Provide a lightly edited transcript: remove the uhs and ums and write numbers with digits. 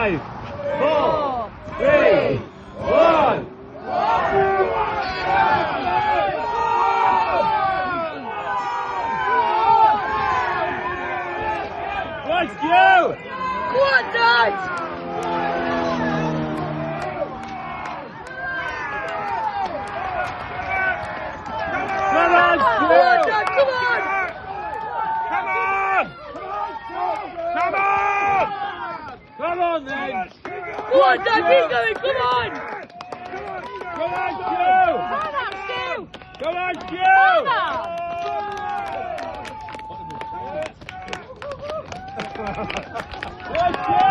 5, 4, 3, 1. Right, Stu! Go on, Dad! Come on, Stu! Go on, Dad, come on! Come on! Come on! Come on then! Go on, Dad, keep going, come on! Come on, Stu! Come on, Stu! Let's go!